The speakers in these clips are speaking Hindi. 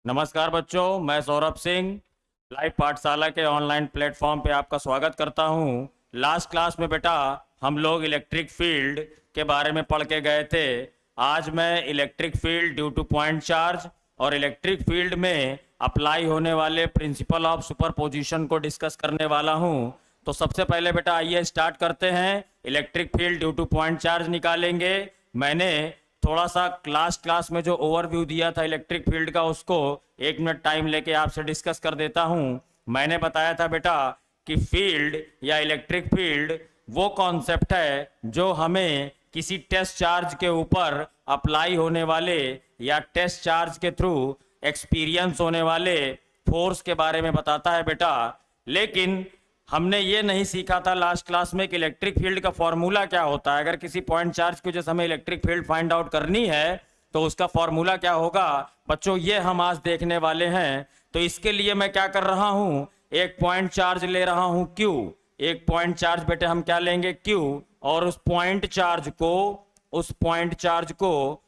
नमस्कार बच्चों, मैं सौरभ सिंह लाइव पाठशाला के ऑनलाइन प्लेटफॉर्म पे आपका स्वागत करता हूँ। लास्ट क्लास में बेटा हम लोग इलेक्ट्रिक फील्ड के बारे में पढ़ के गए थे। आज मैं electric field due two point charge और इलेक्ट्रिक फील्ड में अप्लाई होने वाले प्रिंसिपल ऑफ सुपरपोजिशन को डिस्कस करने वाला हूँ। तो सबसे पहले बेटा आइए स्टार्ट करते हैं। Electric field due two point charge निकालेंगे। मैंने थोड़ा सा क्लास में जो ओवरव्यू दिया था इलेक्ट्रिक फील्ड का, उसको 1 मिनट टाइम लेके आपसे डिस्कस कर देता हूं। मैंने बताया था बेटा कि फील्ड या इलेक्ट्रिक फील्ड वो कॉन्सेप्ट है जो हमें किसी टेस्ट चार्ज के ऊपर अप्लाई होने वाले या टेस्ट चार्ज के थ्रू एक्सपीरियंस होने वाले फोर्स के बारे में बताता है बेटा। लेकिन हमने ये नहीं सीखा था लास्ट क्लास में कि इलेक्ट्रिक फील्ड का फॉर्मूला क्या होता है। अगर किसी पॉइंट चार्ज की वजह से हमें इलेक्ट्रिक फील्ड फाइंड आउट करनी है तो उसका फॉर्मूला क्या होगा बच्चों, ये हम आज देखने वाले हैं। तो इसके लिए मैं क्या कर रहा हूं, एक पॉइंट चार्ज ले रहा हूं Q। एक पॉइंट चार्ज बेटे हम क्या लेंगे Q, और उस पॉइंट चार्ज को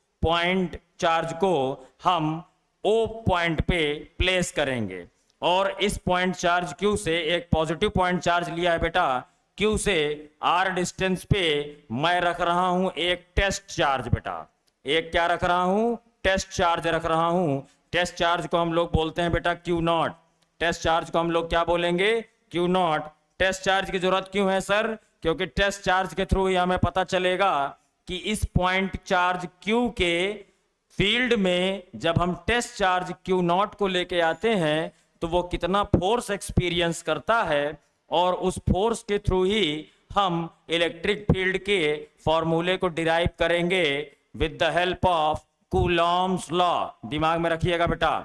हम O पॉइंट पे प्लेस करेंगे। और इस पॉइंट चार्ज Q से एक पॉजिटिव पॉइंट चार्ज लिया है बेटा। Q से R डिस्टेंस पे मैं रख रहा हूं एक टेस्ट चार्ज बेटा। एक क्या रख रहा हूं, टेस्ट चार्ज रख रहा हूं। टेस्ट चार्ज को हम लोग बोलते हैं बेटा Q0। टेस्ट चार्ज को हम लोग क्या बोलेंगे, Q0। टेस्ट चार्ज की जरूरत क्यों है सर, क्योंकि टेस्ट चार्ज के थ्रू ही हमें पता चलेगा कि इस पॉइंट चार्ज Q के फील्ड में जब हम टेस्ट चार्ज Q0 को लेके आते हैं तो वो कितना फोर्स एक्सपीरियंस करता है, और उस फोर्स के थ्रू ही हम इलेक्ट्रिक फील्ड के फॉर्मूले को डिराइव करेंगे with the help of Coulomb's law. दिमाग में रखिएगा बेटा।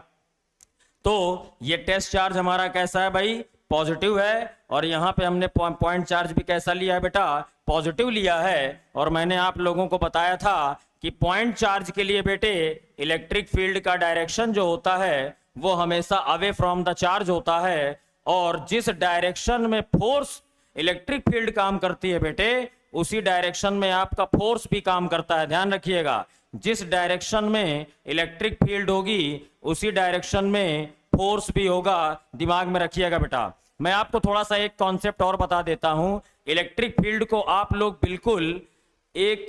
तो ये टेस्ट चार्ज हमारा कैसा है भाई, पॉजिटिव है। और यहां पे हमने पॉइंट चार्ज भी कैसा लिया है बेटा, पॉजिटिव लिया है। और मैंने आप लोगों को बताया था कि पॉइंट चार्ज के लिए बेटे इलेक्ट्रिक फील्ड का डायरेक्शन जो होता है वो हमेशा अवे फ्रॉम द चार्ज होता है। और जिस डायरेक्शन में फोर्स इलेक्ट्रिक फील्ड काम करती है बेटे, उसी डायरेक्शन में आपका फोर्स भी काम करता है। ध्यान रखिएगा, जिस डायरेक्शन में इलेक्ट्रिक फील्ड होगी उसी डायरेक्शन में फोर्स भी होगा। दिमाग में रखिएगा बेटा। मैं आपको थोड़ा सा एक कॉन्सेप्ट और बता देता हूं। इलेक्ट्रिक फील्ड को आप लोग बिल्कुल एक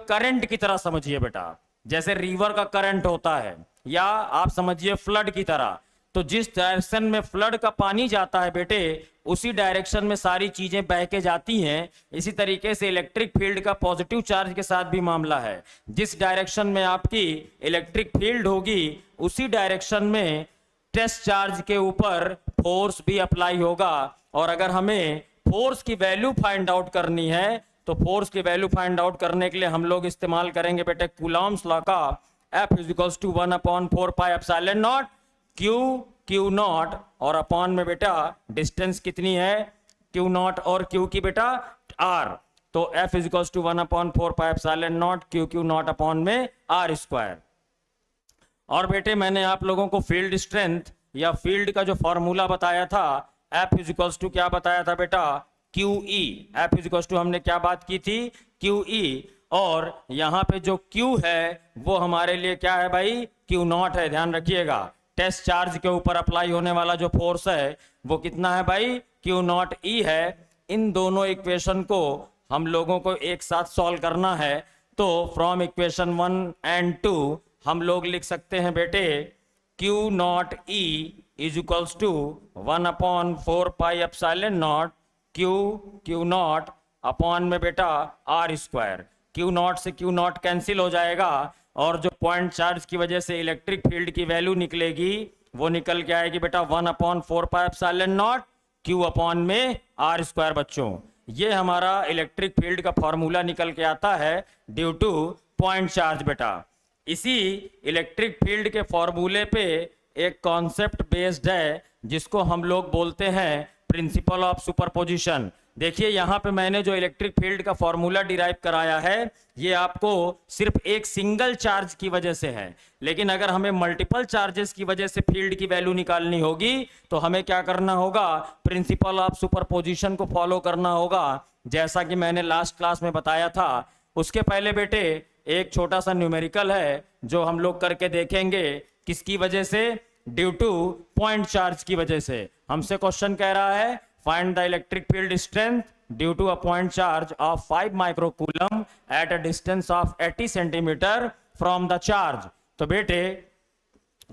करंट की तरह समझिए बेटा। जैसे रिवर का करंट होता है, या आप समझिए फ्लड की तरह। तो जिस डायरेक्शन में फ्लड का पानी जाता है बेटे, उसी डायरेक्शन में सारी चीजें बह के जाती हैं। इसी तरीके से इलेक्ट्रिक फील्ड का पॉजिटिव चार्ज के साथ भी मामला है। जिस डायरेक्शन में आपकी इलेक्ट्रिक फील्ड होगी उसी डायरेक्शन में टेस्ट चार्ज के ऊपर फोर्स भी अप्लाई होगा। और अगर हमें फोर्स की वैल्यू फाइंड आउट करनी है तो फोर्स की वैल्यू फाइंड आउट करने के लिए हम लोग इस्तेमाल करेंगे बेटे कूलॉम्स लॉ का। F = 1/4 pi epsilon not Q0। और अपॉन में बेटा डिस्टेंस कितनी है Q0 और Q की बेटा R। तो F = 1/4 pi epsilon not Q0 upon में R²। और बेटे मैंने आप लोगों को फील्ड स्ट्रेंथ या फील्ड का जो फॉर्मूला बताया था, F = क्या बताया था बेटा, QE। F = हमने क्या बात की थी, QE। और यहां पे जो Q है वो हमारे लिए क्या है भाई, Q0 है। ध्यान रखिएगा, टेस्ट चार्ज के ऊपर अप्लाई होने वाला जो फोर्स है वो कितना है भाई, Q0E है। इन दोनों इक्वेशन को हम लोगों को एक साथ सॉल्व करना है। तो फ्रॉम इक्वेशन 1 and 2 हम लोग लिख सकते हैं बेटे Q0E = 1/4 pi epsilon not Q0 upon में बेटा R²। Q0 से Q0 कैंसिल हो जाएगा, और जो पॉइंट चार्ज की वजह से इलेक्ट्रिक फील्ड की वैल्यू निकलेगी वो निकल के आएगी बेटा 1/4 पाई एप्सिलॉन नॉट Q अपॉन में R²। बच्चों ये हमारा इलेक्ट्रिक फील्ड का फॉर्मूला निकल के आता है ड्यू टू पॉइंट चार्ज बेटा। इसी इलेक्ट्रिक फील्ड के फॉर्मूले पे एक कॉन्सेप्ट बेस्ड है जिसको हम लोग बोलते हैं प्रिंसिपल ऑफ सुपरपोजिशन। देखिए यहां पे मैंने जो इलेक्ट्रिक फील्ड का फॉर्मूला डिराइव कराया है ये आपको सिर्फ एक सिंगल चार्ज की वजह से है। लेकिन अगर हमें मल्टीपल चार्जेस की वजह से फील्ड की वैल्यू निकालनी होगी तो हमें क्या करना होगा, प्रिंसिपल ऑफ सुपरपोजिशन को फॉलो करना होगा, जैसा कि मैंने लास्ट क्लास में बताया था। उसके पहले बेटे एक छोटा सा न्यूमेरिकल है जो हम लोग करके देखेंगे, किसकी वजह से, ड्यू टू पॉइंट चार्ज की वजह से। हमसे क्वेश्चन कह रहा है find the electric field strength due to a point charge of 5 microcoulomb at a distance of 80 centimetre from the charge. तो बेटे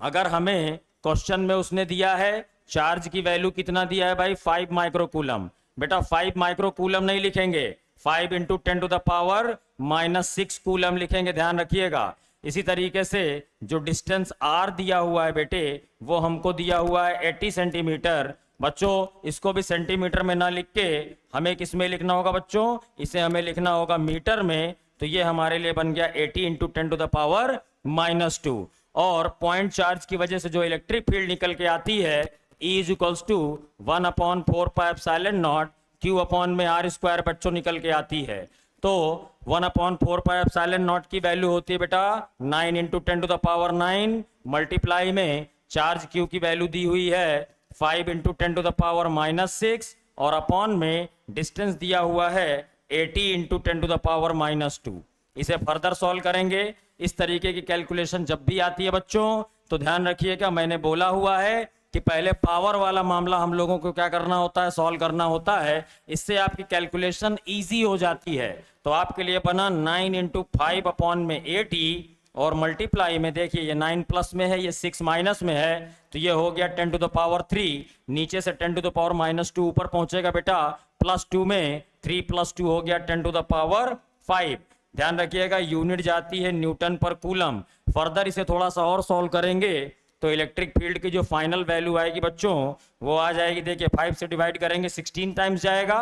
अगर हमें क्वेश्चन में उसने दिया है चार्ज की वैल्यू कितना दिया है भाई 5 माइक्रोकूलम, बेटा 5 माइक्रोकूलम नहीं लिखेंगे, 5 into 10 to the power -6 coulomb लिखेंगे, ध्यान रखिएगा। इसी तरीके से जो डिस्टेंस r दिया हुआ है बेटे वो हमको दिया हुआ है 80 सेंटीमीटर। बच्चों इसको भी सेंटीमीटर में ना लिख के हमें किस में लिखना होगा बच्चों, इसे हमें लिखना होगा मीटर में। तो ये हमारे लिए बन गया 80 इंटू 10 टू द पावर -2। और पॉइंट चार्ज की वजह से जो इलेक्ट्रिक फील्ड निकल के आती है E is equals to 1/4πε0 Q upon में r² बच्चों निकल के आती है। तो 1/4πε0 की वैल्यू होती है बेटा 9 into 10 to the power 9 multiply में चार्ज Q की वैल्यू दी हुई है 5 इंटू 10 टू द पावर -6 और अपॉन में डिस्टेंस दिया हुआ है 80 इंटू 10 टू द पावर -2। इसे फर्दर सॉल्व करेंगे। इस तरीके की कैलकुलेशन जब भी आती है बच्चों तो ध्यान रखिएगा, मैंने बोला हुआ है कि पहले पावर वाला मामला हम लोगों को क्या करना होता है, सॉल्व करना होता है। इससे आपकी कैलकुलेशन इजी हो जाती है। तो आपके लिए बना 9 इंटू 5 अपॉन में 80 और मल्टीप्लाई में देखिए ये 9 प्लस में है, ये 6 माइनस में है, तो ये हो गया 10 टू द पावर 3। नीचे से 10 टू द पावर -2 ऊपर पहुंचेगा बेटा, +2 में 3 + 2 हो गया 10 टू द पावर 5। ध्यान रखिएगा यूनिट जाती है न्यूटन पर कूलम। फर्दर इसे थोड़ा सा और सॉल्व करेंगे तो इलेक्ट्रिक फील्ड की जो फाइनल वैल्यू आएगी बच्चों वो आ जाएगी, देखिए 5 से डिवाइड करेंगे 16 टाइम्स जाएगा,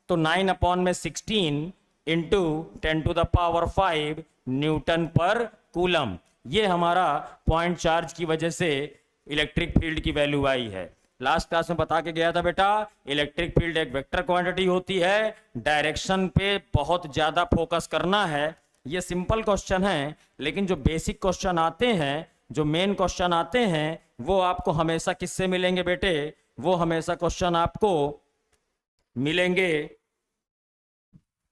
तो 9 अपॉन में 16 into 10 to the power 5 newton per coulomb. ये हमारा पॉइंट चार्ज की वजह से इलेक्ट्रिक फील्ड की वैल्यू आई है। लास्ट क्लास में बता के गया था बेटा इलेक्ट्रिक फील्ड एक वेक्टर क्वांटिटी होती है, डायरेक्शन पे बहुत ज्यादा फोकस करना है। ये सिंपल क्वेश्चन है, लेकिन जो बेसिक क्वेश्चन आते हैं, जो मेन क्वेश्चन आते हैं वो आपको हमेशा किससे मिलेंगे बेटे, वो हमेशा क्वेश्चन आपको मिलेंगे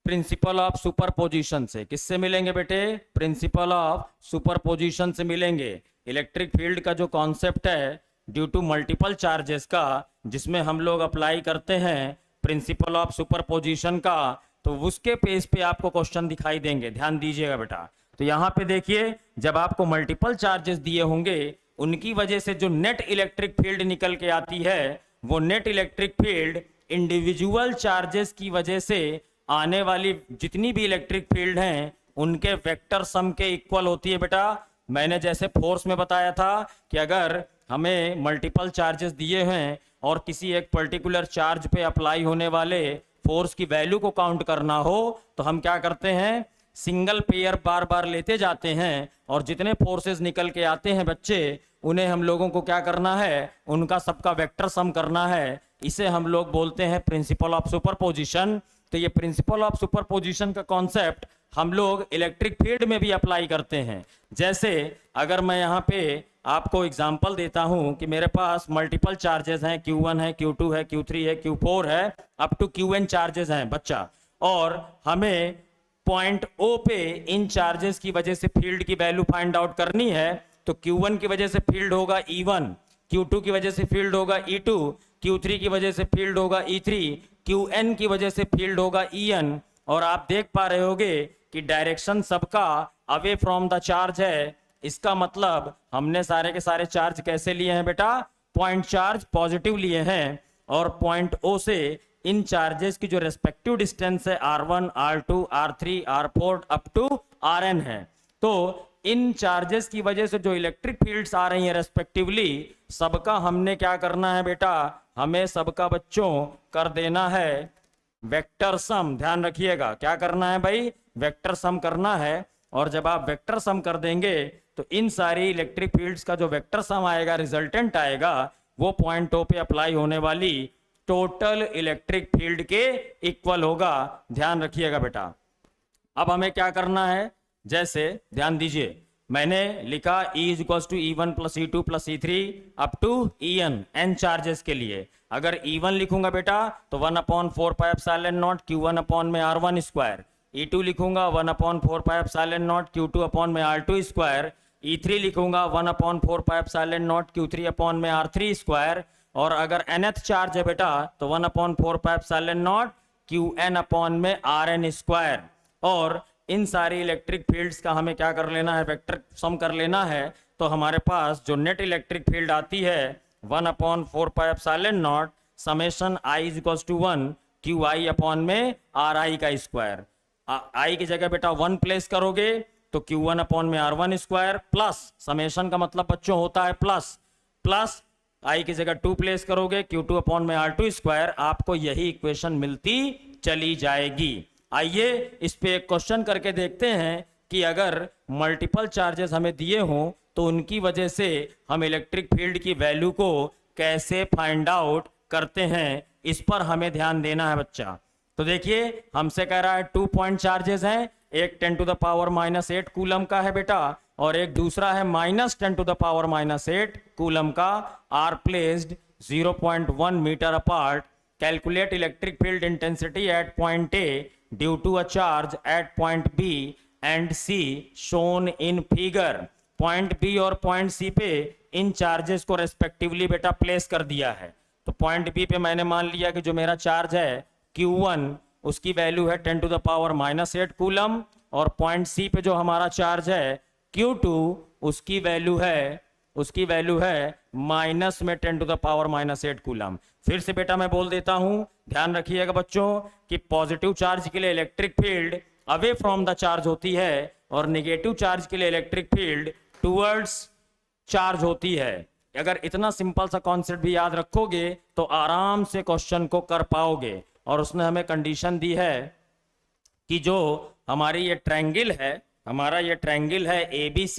प्रिंसिपल ऑफ सुपरपोजिशन से। किससे मिलेंगे बेटे, प्रिंसिपल ऑफ सुपरपोजिशन से मिलेंगे। इलेक्ट्रिक फील्ड का जो कॉन्सेप्ट है ड्यू टू मल्टीपल चार्जेस का, जिसमें हम लोग अप्लाई करते हैं प्रिंसिपल ऑफ सुपरपोजिशन का, तो उसके पेज पे आपको क्वेश्चन दिखाई देंगे। ध्यान दीजिएगा बेटा। तो यहाँ पे देखिए जब आपको मल्टीपल चार्जेस दिए होंगे उनकी वजह से जो नेट इलेक्ट्रिक फील्ड निकल के आती है वो net electric field individual charges की वजह से आने वाली जितनी भी इलेक्ट्रिक फील्ड हैं उनके वेक्टर सम के इक्वल होती है बेटा। मैंने जैसे फोर्स में बताया था कि अगर हमें मल्टीपल चार्जेस दिए हैं और किसी एक पर्टिकुलर चार्ज पे अप्लाई होने वाले फोर्स की वैल्यू को काउंट करना हो तो हम क्या करते हैं, सिंगल पेयर बार बार लेते जाते हैं और जितने फोर्सेस निकल के आते हैं बच्चे उन्हें हम लोगों को क्या करना है, उनका सबका वेक्टर सम करना है। इसे हम लोग बोलते हैं प्रिंसिपल ऑफ सुपरपोजिशन। तो ये प्रिंसिपल ऑफ सुपरपोजिशन का कॉन्सेप्ट हम लोग इलेक्ट्रिक फील्ड में भी अप्लाई करते हैं। जैसे अगर मैं यहाँ पे आपको एग्जांपल देता हूँ कि मेरे पास मल्टीपल चार्जेस हैं, Q1 है, Q2 है, Q3 है, Q4 है, अप टू Qn चार्जेस हैं बच्चा, और हमें पॉइंट O पे इन चार्जेस की वजह से फील्ड की वैल्यू फाइंड आउट करनी है। तो Q1 की वजह से फील्ड होगा E1, Q2 की वजह से फील्ड होगा E2, Q3 की वजह से फील्ड होगा E3, Qn की वजह से फील्ड होगा En। और आप देख पा रहे होगे कि डायरेक्शन सबका अवे फ्रॉम द चार्ज है। इसका मतलब हमने सारे के सारे चार्ज कैसे लिए हैं बेटा, पॉइंट चार्ज पॉजिटिव लिए हैं, और पॉइंट O से इन चार्जेस की जो रेस्पेक्टिव डिस्टेंस है R1, R2, R3, R4 up to Rn है। तो इन चार्जेस की वजह से जो इलेक्ट्रिक फील्ड्स आ रही हैं रेस्पेक्टिवली, सबका हमने क्या करना है बेटा, हमें सबका बच्चों कर देना है वेक्टर सम। ध्यान रखिएगा क्या करना है भाई, वेक्टर सम करना है। और जब आप वेक्टर सम कर देंगे तो इन सारी इलेक्ट्रिक फील्ड्स का जो वेक्टर सम आएगा, रिजल्टेंट आएगा, वो पॉइंट O पे अप्लाई होने वाली टोटल इलेक्ट्रिक फील्ड के इक्वल होगा। ध्यान रखिएगा बेटा। अब हमें क्या करना है, जैसे ध्यान दीजिए मैंने लिखा E is equal to E1 plus E2 plus E3 up to En n charges के लिए। अगर E1 लिखूंगा बेटा तो 1/4πε0 Q1 अपॉन में R1 स्क्वायर, E2 लिखूंगा 1/4πε0 Q2 अपॉन में R2 स्क्वायर। E3 लिखूंगा 1/4πε0 Q3 में R3 स्क्वायर, और अगर nth चार्ज है बेटा तो 1/4πε0 Qn में Rn स्क्वायर। और इन सारी इलेक्ट्रिक फील्ड्स का हमें क्या कर लेना है, वेक्टर सम कर लेना है। तो हमारे पास जो नेट इलेक्ट्रिक फील्ड आती है 1/4πε0 summation i is equal to 1 QI में RI का स्क्वायर। आई की जगह बेटा 1 प्लेस करोगे तो Q1 में R1 स्क्वायर, प्लस समेशन का मतलब बच्चों होता है प्लस, प्लस आई की जगह 2 प्लेस करोगे Q2 में R2 स्क्वायर। आपको यही इक्वेशन मिलती चली जाएगी। आइए इस पे एक क्वेश्चन करके देखते हैं कि अगर मल्टीपल चार्जेस हमें दिए हों तो उनकी वजह से हम इलेक्ट्रिक फील्ड की वैल्यू को कैसे फाइंड आउट करते हैं, इस पर हमें ध्यान देना है बच्चा। तो देखिए हमसे कह रहा है 2 पॉइंट चार्जेस हैं, एक 10⁻⁸ कूलम का है बेटा और एक दूसरा है -10⁻⁸ कूलम का। Are placed 0.1 metre apart. Calculate electric field intensity at point A due to a charge at point B and C shown in figure. Point B और पॉइंट सी पे इन चार्जेस को रेस्पेक्टिवली बेटा प्लेस कर दिया है। तो पॉइंट बी पे मैंने मान लिया कि जो मेरा चार्ज है Q1 उसकी वैल्यू है 10⁻⁸ कूलम, और पॉइंट सी पे जो हमारा चार्ज है Q2 उसकी वैल्यू है माइनस में 10⁻⁸ कूलम। फिर से बेटा मैं बोल देता हूं, ध्यान रखिएगा बच्चों कि पॉजिटिव चार्ज के लिए electric field away from the charge होती है और नेगेटिव चार्ज के लिए इलेक्ट्रिक फील्ड टुवर्ड्स चार्ज होती है। अगर इतना सिंपल सा कॉन्सेप्ट भी याद रखोगे तो आराम से क्वेश्चन को कर पाओगे। और उसने हमें कंडीशन दी है कि जो हमारी ये ट्रायंगल है, हमारा ये ट्रायंगल है ABC,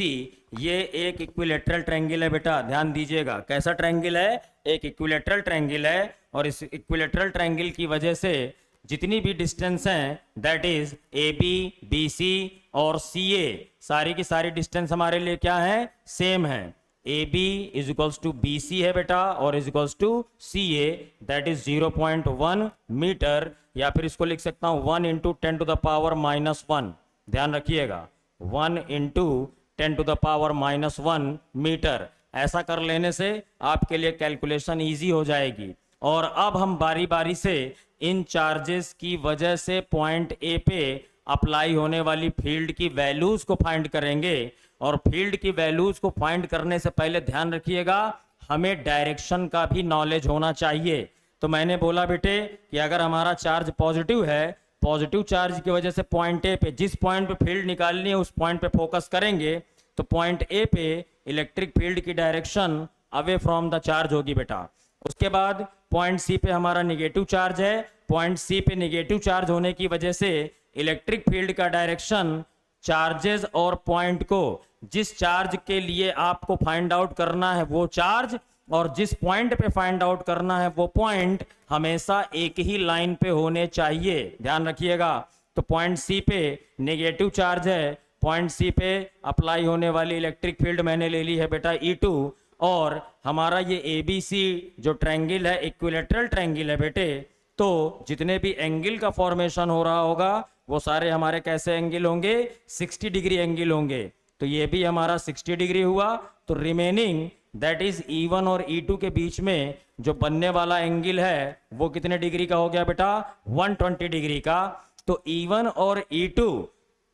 ये एक इक्विलेटरल ट्रायंगल है बेटा, ध्यान दीजिएगा। कैसा ट्रायंगल है? एक इक्विलेटरल ट्रायंगल है, और इस इक्विलेटरल ट्रायंगल की वजह से जितनी भी डिस्टेंस हैं दैट इज AB, BC और CA, सारी की सारी डिस्टेंस हमारे लिए क्या है? सेम है। AB is equals to BC है बेटा और is equals to CA that is 0.1 metre, या फिर इसको लिख सकता हूं 1 इंटू 10⁻⁻1। ध्यान रखिएगा 1 इंटू 10⁻⁻1 मीटर। ऐसा कर लेने से आपके लिए कैलकुलेशन इजी हो जाएगी। और अब हम बारी बारी से इन चार्जेस की वजह से पॉइंट ए पे अप्लाई होने वाली फील्ड की वैल्यूज को फाइंड करेंगे। और फील्ड की वैल्यूज को फाइंड करने से पहले ध्यान रखिएगा हमें डायरेक्शन का भी नॉलेज होना चाहिए। तो मैंने बोला बेटे कि अगर हमारा चार्ज पॉजिटिव है, पॉजिटिव चार्ज की वजह से पॉइंट ए पे जिस पॉइंट पे फील्ड निकालनी है उस पॉइंट पे फोकस करेंगे, तो पॉइंट ए पे इलेक्ट्रिक फील्ड की direction away from the charge होगी बेटा। उसके बाद पॉइंट सी पे हमारा निगेटिव चार्ज है, पॉइंट सी पे निगेटिव चार्ज होने की वजह से इलेक्ट्रिक फील्ड का डायरेक्शन चार्जेस और पॉइंट को, जिस चार्ज के लिए आपको फाइंड आउट करना है वो चार्ज और जिस पॉइंट पे फाइंड आउट करना है वो पॉइंट हमेशा एक ही लाइन पे होने चाहिए। ध्यान रखिएगा। तो पॉइंट सी पे नेगेटिव चार्ज है, पॉइंट सी पे अप्लाई होने वाली इलेक्ट्रिक फील्ड मैंने ले ली है बेटा E2, और हमारा ये ABC जो ट्रायंगल है इक्विलेटरल ट्रायंगल है बेटे, तो जितने भी एंगल का फॉर्मेशन हो रहा होगा वो सारे हमारे कैसे एंगल होंगे? 60 डिग्री एंगल होंगे। तो ये भी हमारा 60 डिग्री हुआ। तो रिमेनिंग दैट इज E1 और E2 के बीच में जो बनने वाला एंगल है वो कितने डिग्री का हो गया बेटा? 120 डिग्री का। तो E1 और E2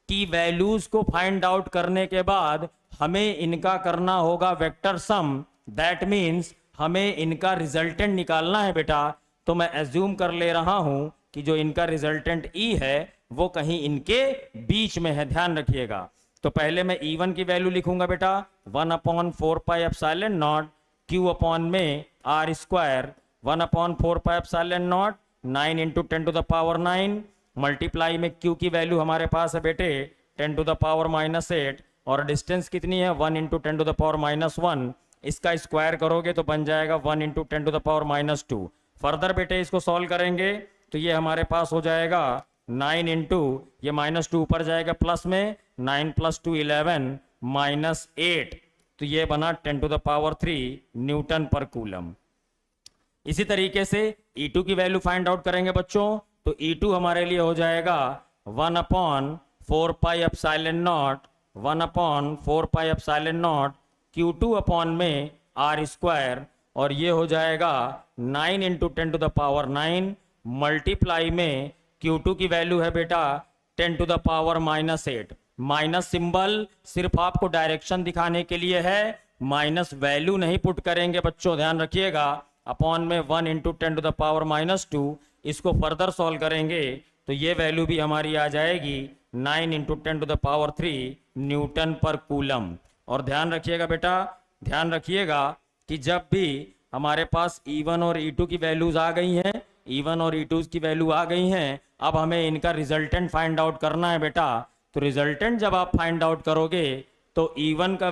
की वैल्यूज को फाइंड आउट करने के बाद हमें इनका करना होगा वेक्टर सम। दैट मीन्स हमें इनका रिजल्टेंट निकालना है बेटा। तो मैं एज्यूम कर ले रहा हूं कि जो इनका रिजल्टेंट E है वो कहीं इनके बीच में है। ध्यान रखिएगा। तो पहले मैं E1 की वैल्यू लिखूंगा बेटा 1/4πε0 Q में R स्क्वायर, 1/4πε0 9 इंटू 10⁻⁹ मल्टीप्लाई में Q की वैल्यू हमारे पास है बेटे 10⁻⁻8 और डिस्टेंस कितनी है 1 इंटू 10⁻⁻1। इसका स्क्वायर करोगे तो बन जाएगा 1 इंटू 10⁻⁻2। फर्दर बेटे इसको सॉल्व करेंगे तो ये हमारे पास हो जाएगा 9 इंटू ये -2 ऊपर जाएगा प्लस में 9 + 2 11 -8, तो ये बना 10⁻³ न्यूटन पर कूलम। इसी तरीके से E2 की वैल्यू फाइंड आउट करेंगे बच्चों। तो E2 हमारे लिए हो जाएगा 1/4πε0 1/4πε0 Q2 अपॉन में R स्क्वायर, और ये हो जाएगा 9 इंटू 10⁻9 मल्टीप्लाई में Q2 की वैल्यू है बेटा 10⁻⁻8। माइनस सिंबल सिर्फ आपको डायरेक्शन दिखाने के लिए है, माइनस वैल्यू नहीं पुट करेंगे बच्चों, ध्यान रखिएगा। अपॉन में 1 इंटू 10⁻², इसको फर्दर सॉल्व करेंगे तो ये वैल्यू भी हमारी आ जाएगी 9 इंटू 10⁻³ न्यूटन पर कूलम। और ध्यान रखिएगा बेटा, ध्यान रखिएगा कि जब भी हमारे पास E1 और E2 की वैल्यूज आ गई हैं, E1 और E2 की वैल्यू आ गई हैं, अब हमें इनका रिजल्टेंट फाइंड आउट करना है बेटा। तो रिजल्टेंट जब आप फाइंड आउट करोगे तो E1 का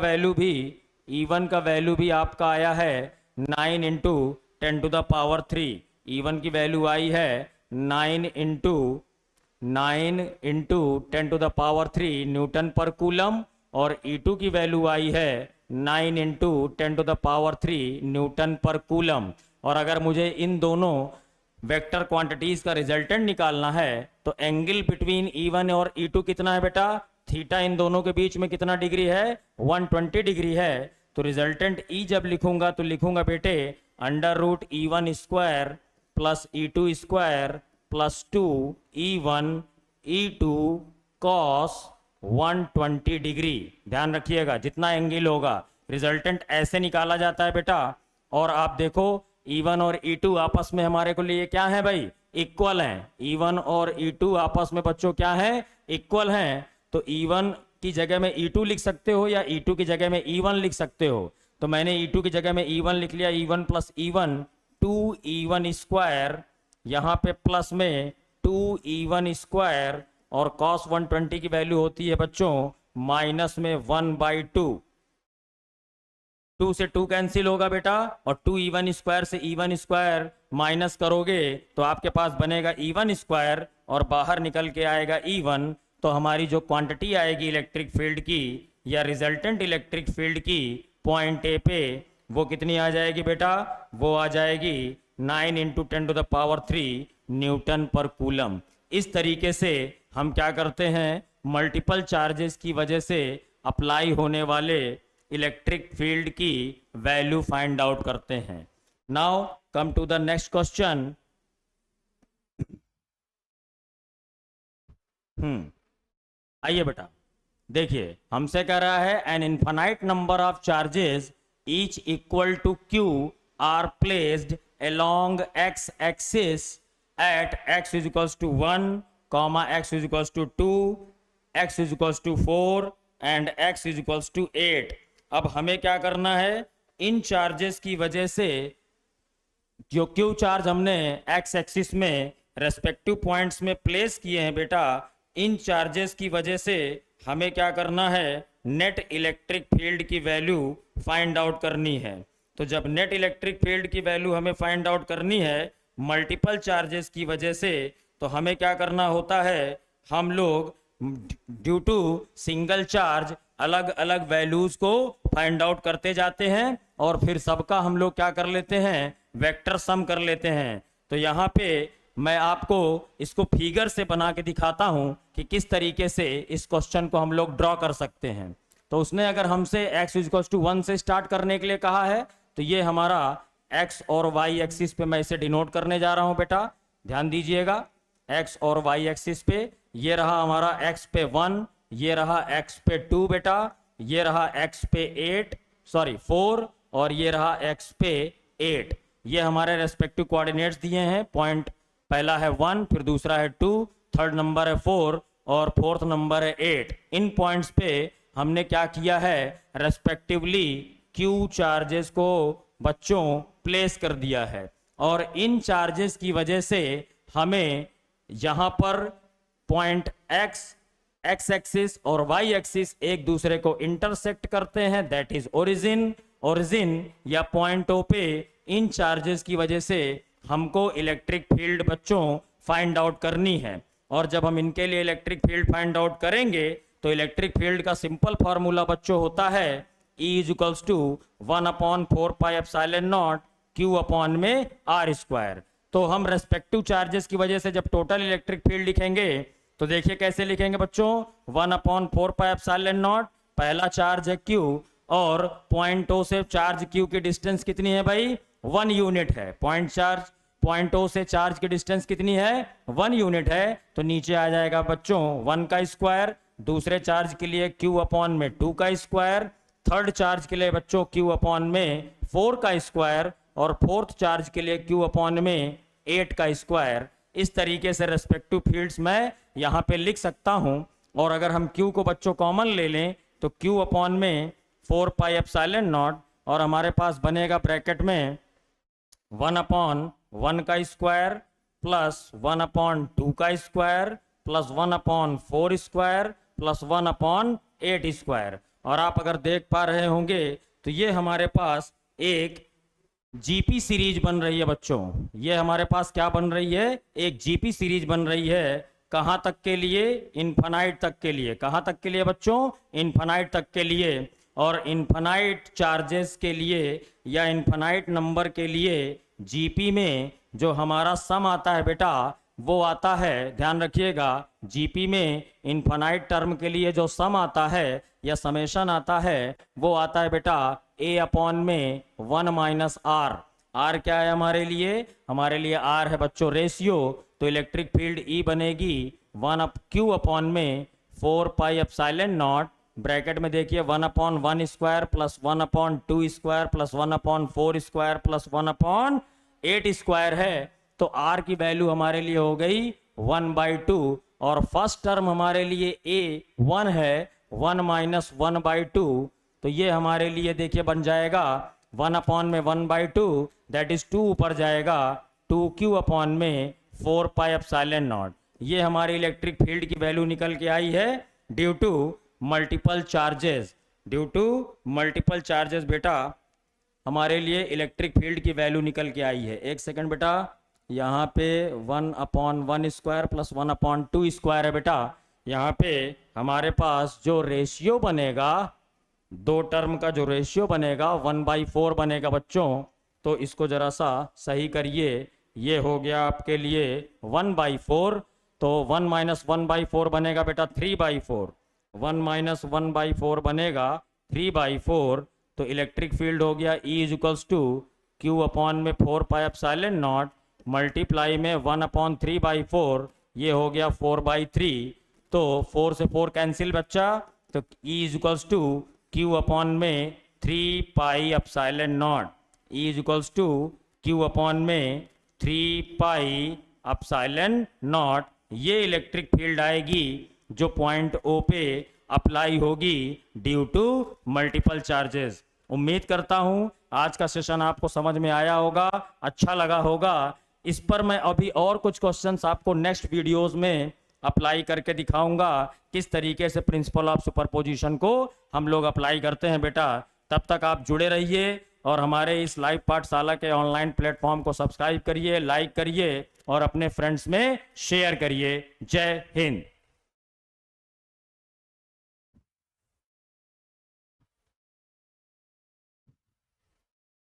वैल्यू भी आपका आया है 9 इंटू 10⁻3। E1 की वैल्यू आई है 9 इंटू 10⁻3 न्यूटन पर कूलम, और E2 की वैल्यू आई है 9 इंटू 10⁻3 न्यूटन पर कूलम। और अगर मुझे इन दोनों वेक्टर क्वांटिटीज का रिजल्टेंट निकालना है तो एंगल बिटवीन E1 और E2 कितना है बेटा, थीटा इन दोनों के बीच में कितना डिग्री है, 120 डिग्री है। तो रिजल्टेंट E जब लिखूंगा तो लिखूंगा बेटे √E1 square plus E2 square plus 2 E1 E2 cos 120 degree. ध्यान रखिएगा जितना एंगल होगा रिजल्टेंट ऐसे निकाला जाता है बेटा। और आप देखो E1 और E2 आपस में हमारे को लिए क्या है भाई, इक्वल हैं। E1 और E2 आपस में बच्चों क्या है, इक्वल हैं। तो E1 की जगह में E2 लिख सकते हो या E2 की जगह में E1 लिख सकते हो। तो मैंने E2 की जगह में E1 लिख लिया, E1 plus E1 2E1 square, यहाँ पे प्लस में 2E1 स्क्वायर, और cos 120 की वैल्यू होती है बच्चों माइनस में 1/2। 2 से 2 कैंसिल होगा बेटा, और 2E1 स्क्वायर से E1 स्क्वायर माइनस करोगे तो आपके पास बनेगा E1 स्क्वायर, और बाहर निकल के आएगा E1। तो हमारी जो क्वांटिटी आएगी इलेक्ट्रिक फील्ड की या रिजल्टेंट इलेक्ट्रिक फील्ड की पॉइंट ए पे, वो कितनी आ जाएगी बेटा, वो आ जाएगी 9 इंटू 10⁻3 न्यूटन पर कूलम। इस तरीके से हम क्या करते हैं, मल्टीपल चार्जेस की वजह से अप्लाई होने वाले इलेक्ट्रिक फील्ड की वैल्यू फाइंड आउट करते हैं। Now come to the next question. आइए बेटा देखिए, हमसे कह रहा है an infinite number of charges each equal to Q are placed along x axis at x is equals to 1, x is equals to 2, x is equals to 4 and x is equals to 8। अब हमें क्या करना है, इन चार्जेस की वजह से जो Q चार्ज हमने x एक्सिस में रेस्पेक्टिव पॉइंट्स में प्लेस किए हैं बेटा, इन चार्जेस की वजह से हमें क्या करना है, नेट इलेक्ट्रिक फील्ड की वैल्यू फाइंड आउट करनी है। तो जब नेट इलेक्ट्रिक फील्ड की वैल्यू हमें फाइंड आउट करनी है मल्टीपल चार्जेस की वजह से, तो हमें क्या करना होता है, हम लोग ड्यू टू सिंगल चार्ज अलग अलग वैल्यूज को फाइंड आउट करते जाते हैं, और फिर सबका हम लोग क्या कर लेते हैं, वेक्टर सम कर लेते हैं। तो यहाँ पे मैं आपको इसको फिगर से बना के दिखाता हूं कि किस तरीके से इस क्वेश्चन को हम लोग ड्रॉ कर सकते हैं। तो उसने अगर हमसे x इक्वल्स टू 1 से स्टार्ट करने के लिए कहा है, तो ये हमारा x और y एक्सिस पे मैं इसे डिनोट करने जा रहा हूं बेटा, ध्यान दीजिएगा। x और y एक्सिस पे ये रहा हमारा x पे 1, ये रहा x पे 2 बेटा, ये रहा x पे 4, और ये रहा x पे 8। ये हमारे रेस्पेक्टिव कोऑर्डिनेट्स दिए हैं। पॉइंट पहला है 1, फिर दूसरा है 2, थर्ड नंबर है 4 और फोर्थ नंबर है 8। इन पॉइंट्स पे हमने क्या किया है, रेस्पेक्टिवली Q चार्जेस को बच्चों प्लेस कर दिया है, और इन चार्जेस की वजह से हमें यहाँ पर पॉइंट x एक्सिस और y एक्सिस एक दूसरे को इंटरसेक्ट करते हैं, दैट इज ओरिजिन या पॉइंट O पे इन चार्जेस की वजह से हमको इलेक्ट्रिक फील्ड बच्चों फाइंड आउट करनी है। और जब हम इनके लिए इलेक्ट्रिक फील्ड फाइंड आउट करेंगे तो इलेक्ट्रिक फील्ड का सिंपल फॉर्मूला बच्चों होता है E is equals to 1/4πε0 Q upon में R स्क्वायर। तो हम रेस्पेक्टिव चार्जेस की वजह से जब टोटल इलेक्ट्रिक फील्ड लिखेंगे तो देखिए कैसे लिखेंगे बच्चों, 1/4πε0 पहला चार्ज है Q और पॉइंट O से चार्ज Q की डिस्टेंस कितनी है भाई, 1 यूनिट है। पॉइंट O से चार्ज की डिस्टेंस कितनी है, 1 यूनिट है। तो नीचे आ जाएगा बच्चों 1 का स्क्वायर, दूसरे चार्ज के लिए Q अपॉन में 2 का स्क्वायर, थर्ड चार्ज के लिए बच्चों Q अपॉन में 4 का स्क्वायर और फोर्थ चार्ज के लिए Q अपॉन में 8 का स्क्वायर। इस तरीके से रेस्पेक्टिव फील्ड्स मैं यहाँ पे लिख सकता हूँ। और अगर हम Q को बच्चों कॉमन ले लें तो Q अपॉन में 4 पाई एप्सिलॉन नॉट और हमारे पास बनेगा ब्रैकेट में 1 अपॉन 1 का स्क्वायर प्लस 1 अपॉन 2 का square plus 1 upon 4 square plus 1 upon 8 square. और आप अगर देख पा रहे होंगे तो ये हमारे पास एक जीपी सीरीज बन रही है बच्चों। ये हमारे पास क्या बन रही है, एक जीपी सीरीज बन रही है। कहाँ तक के लिए, इनफाइनाइट तक के लिए। कहाँ तक के लिए बच्चों, इनफाइनाइट तक के लिए। और इनफाइनाइट चार्जेस के लिए या इनफाइनाइट नंबर के लिए जीपी में जो हमारा सम आता है बेटा वो आता है, ध्यान रखिएगा, जीपी में इनफाइनाइट टर्म के लिए जो सम आता है या समेशन आता है वो आता है बेटा a अपॉन में 1 माइनस आर। आर क्या है हमारे लिए, हमारे लिए आर है बच्चों रेशियो। तो इलेक्ट्रिक फील्ड E बनेगी 1 Q अपॉन में 4 पाई एप्सिलॉन नॉट, ब्रैकेट में देखिए 1 upon 1 square plus 1 upon 2 square plus 1 upon 4 square plus 1 upon 8 square है। तो R की वैल्यू हमारे लिए हो गई 1/2 और फर्स्ट टर्म हमारे लिए A 1 है, 1 माइनस 1/2। तो ये हमारे लिए देखिए बन जाएगा 1 अपॉन में 1/2 दैट इज 2 ऊपर जाएगा 2Q अपॉन में 4 पाई एप्सिलॉन नॉट। ये हमारी इलेक्ट्रिक फील्ड की वैल्यू निकल के आई है due to multiple charges. Due to multiple charges बेटा हमारे लिए इलेक्ट्रिक फील्ड की वैल्यू निकल के आई है। एक सेकंड बेटा, यहाँ पे 1 upon 1 square plus 1 upon 2 square है बेटा। यहाँ पे हमारे पास जो रेशियो बनेगा, दो टर्म का जो रेशियो बनेगा 1/4 बनेगा बच्चों। तो इसको जरा सा सही करिए, ये हो गया आपके लिए 1/4। तो 1 माइनस 1/4 बनेगा बेटा 3/4। 1 माइनस 1/4 बनेगा 3/4। तो इलेक्ट्रिक फील्ड हो गया E is equals to Q upon में 4 पाई एप्सिलॉन नॉट मल्टीप्लाई में 1 अपॉन 3/4, ये हो गया 4/3। तो 4 से 4 कैंसिल बच्चा, तो E is equals to Q upon में 3 pi epsilon naught. E is equals to Q upon में 3 पाई एप्सिलॉन नॉट। ये इलेक्ट्रिक फील्ड आएगी जो पॉइंट O पे अप्लाई होगी ड्यू टू मल्टीपल चार्जेस। उम्मीद करता हूं आज का सेशन आपको समझ में आया होगा, अच्छा लगा होगा। इस पर मैं अभी और कुछ क्वेश्चंस आपको नेक्स्ट वीडियोस में अप्लाई करके दिखाऊंगा, किस तरीके से प्रिंसिपल ऑफ सुपरपोजिशन को हम लोग अप्लाई करते हैं बेटा। तब तक आप जुड़े रहिए और हमारे इस लाइव पाठशाला के ऑनलाइन प्लेटफॉर्म को सब्सक्राइब करिए, लाइक करिए और अपने फ्रेंड्स में शेयर करिए। जय हिंद।